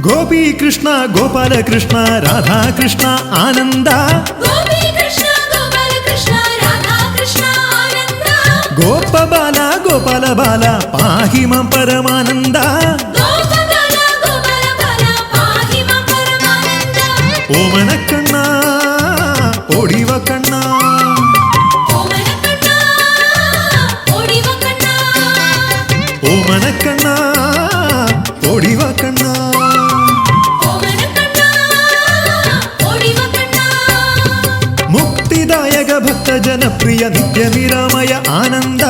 ഗോപി കൃഷ്ണ ഗോപാല കൃഷ്ണ രാധാകൃഷ്ണ ആനന്ദ ഗോപബാല ഗോപാല ബാല പാഹി മാം പരമാനന്ദ ഓമനക്കണ്ണ ഓടിവ കണ്ണ ഓമനക്കണ്ണ ഓടിവ കണ്ണ മുക്തിദായക ഭക്തജനപ്രിയ നിത്യനിരാമയ ആനന്ദ